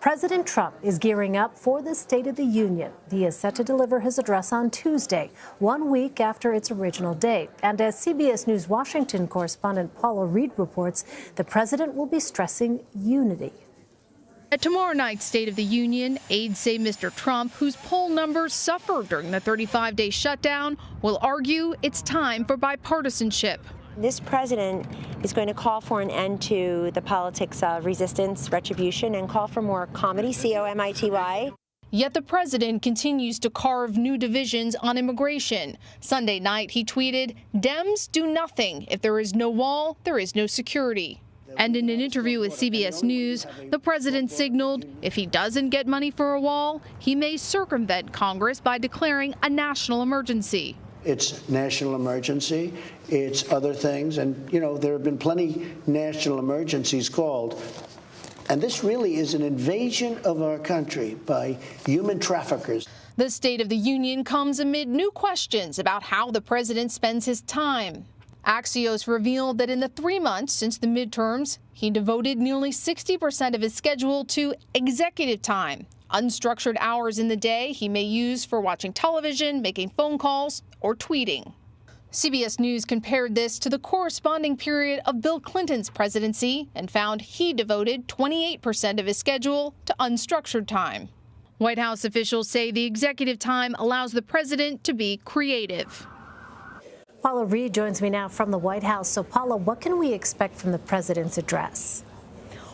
President Trump is gearing up for the State of the Union. He is set to deliver his address on Tuesday, 1 week after its original date. And as CBS News Washington correspondent Paula Reid reports, the president will be stressing unity. At tomorrow night's State of the Union, aides say Mr. Trump, whose poll numbers suffered during the 35-day shutdown, will argue it's time for bipartisanship. This president is going to call for an end to the politics of resistance, retribution, and call for more comity, C-O-M-I-T-Y. Yet the president continues to carve new divisions on immigration. Sunday night, he tweeted, "Dems do nothing. If there is no wall, there is no security." And in an interview with CBS News, the president signaled if he doesn't get money for a wall, he may circumvent Congress by declaring a national emergency. It's national emergency, it's other things, and, you know, there have been plenty national emergencies called. And this really is an invasion of our country by human traffickers. The State of the Union comes amid new questions about how the president spends his time. Axios revealed that in the 3 months since the midterms, he devoted nearly 60% of his schedule to executive time, unstructured hours in the day he may use for watching television, making phone calls, or tweeting. CBS News compared this to the corresponding period of Bill Clinton's presidency and found he devoted 28% of his schedule to unstructured time. White House officials say the executive time allows the president to be creative. Paula Reid joins me now from the White House. So, Paula, what can we expect from the president's address?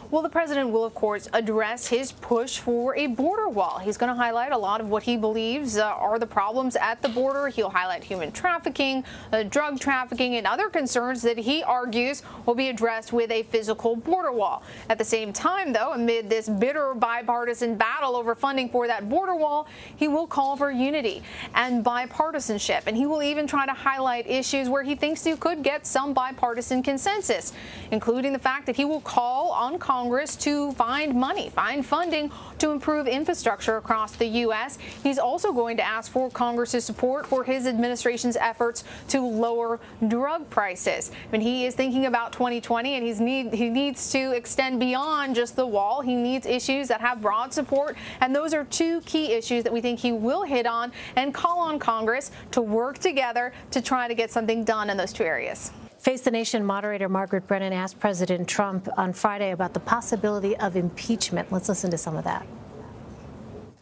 Well, the president will, of course, address his push for a border wall. He's going to highlight a lot of what he believes are the problems at the border. He'll highlight human trafficking, drug trafficking, and other concerns that he argues will be addressed with a physical border wall. At the same time, though, amid this bitter bipartisan battle over funding for that border wall, he will call for unity and bipartisanship. And he will even try to highlight issues where he thinks you could get some bipartisan consensus, including the fact that he will call on Congress to find money, find funding to improve infrastructure across the U.S. He's also going to ask for Congress's support for his administration's efforts to lower drug prices. I mean, he is thinking about 2020, and he needs to extend beyond just the wall. He needs issues that have broad support, and those are two key issues that we think he will hit on and call on Congress to work together to try to get something done in those two areas. Face the Nation moderator Margaret Brennan asked President Trump on Friday about the possibility of impeachment. Let's listen to some of that.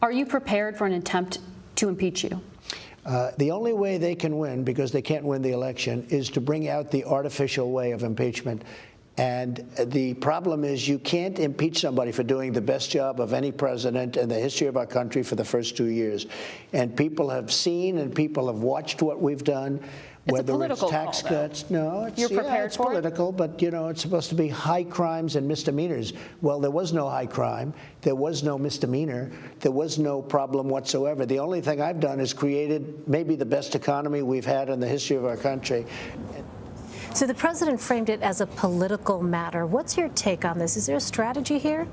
Are you prepared for an attempt to impeach you? The only way they can win, because they can't win the election, is to bring out the artificial way of impeachment. And the problem is you can't impeach somebody for doing the best job of any president in the history of our country for the first 2 years. And people have seen and people have watched what we've done. Whether it's tax cuts, no, it's political, but, you know, it's supposed to be high crimes and misdemeanors. Well, there was no high crime. There was no misdemeanor. There was no problem whatsoever. The only thing I've done is created maybe the best economy we've had in the history of our country. So the president framed it as a political matter. What's your take on this? Is there a strategy here?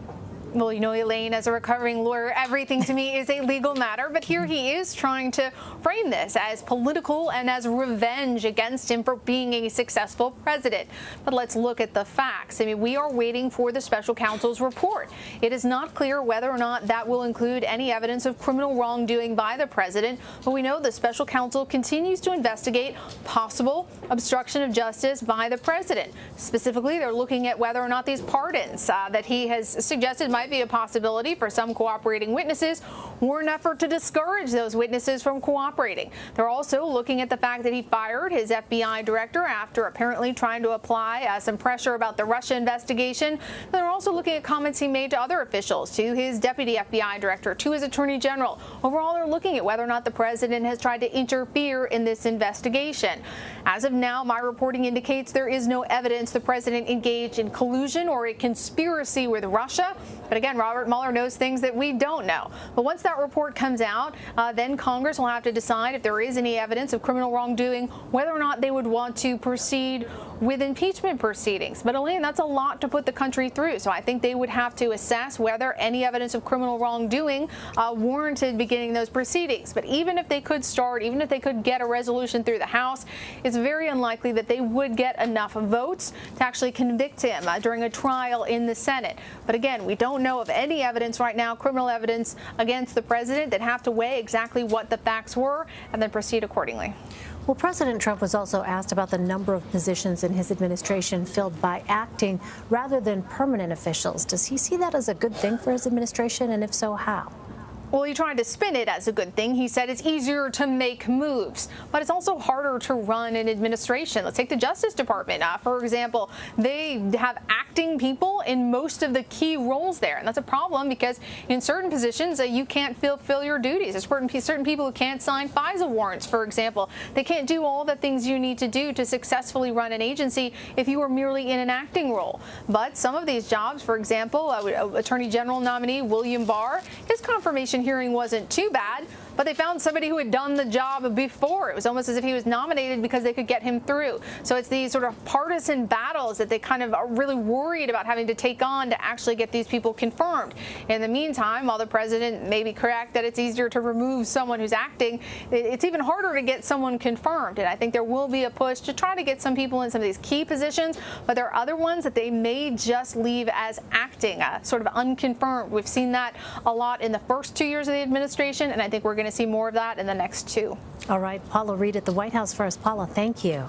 Well, you know, Elaine, as a recovering lawyer, everything to me is a legal matter. But here he is trying to frame this as political and as revenge against him for being a successful president. But let's look at the facts. I mean, we are waiting for the special counsel's report. It is not clear whether or not that will include any evidence of criminal wrongdoing by the president. But we know the special counsel continues to investigate possible obstruction of justice by the president. Specifically, they're looking at whether or not these pardons that he has suggested might be a possibility for some cooperating witnesses or an effort to discourage those witnesses from cooperating. They're also looking at the fact that he fired his FBI director after apparently trying to apply some pressure about the Russia investigation. They're also looking at comments he made to other officials, to his deputy FBI director, to his attorney general. Overall, they're looking at whether or not the president has tried to interfere in this investigation. As of now, my reporting indicates there is no evidence the president engaged in collusion or a conspiracy with Russia. But again, Robert Mueller knows things that we don't know. But once that that report comes out, then Congress will have to decide if there is any evidence of criminal wrongdoing, whether or not they would want to proceed with impeachment proceedings. But Elaine, that's a lot to put the country through. So I think they would have to assess whether any evidence of criminal wrongdoing warranted beginning those proceedings. But even if they could start, even if they could get a resolution through the House, it's very unlikely that they would get enough votes to actually convict him during a trial in the Senate. But again, we don't know of any evidence right now, criminal evidence against the president, that have to weigh exactly what the facts were and then proceed accordingly. Well, President Trump was also asked about the number of positions in his administration filled by acting rather than permanent officials. Does he see that as a good thing for his administration, and if so, how? Well, he tried to spin it as a good thing. He said it's easier to make moves, but it's also harder to run an administration. Let's take the Justice Department. For example, they have acting people in most of the key roles there. And that's a problem because in certain positions, you can't fulfill your duties. There's certain people who can't sign FISA warrants, for example. They can't do all the things you need to do to successfully run an agency if you are merely in an acting role. But some of these jobs, for example, Attorney General nominee William Barr, his confirmation hearing wasn't too bad, but they found somebody who had done the job before. It was almost as if he was nominated because they could get him through. So it's these sort of partisan battles that they kind of are really worried about having to take on to actually get these people confirmed. In the meantime, while the president may be correct that it's easier to remove someone who's acting, it's even harder to get someone confirmed. And I think there will be a push to try to get some people in some of these key positions, but there are other ones that they may just leave as acting, sort of unconfirmed. We've seen that a lot in the first 2 years of the administration, and I think we're going to see more of that in the next 2. All right, Paula Reid at the White House for us. Paula, thank you.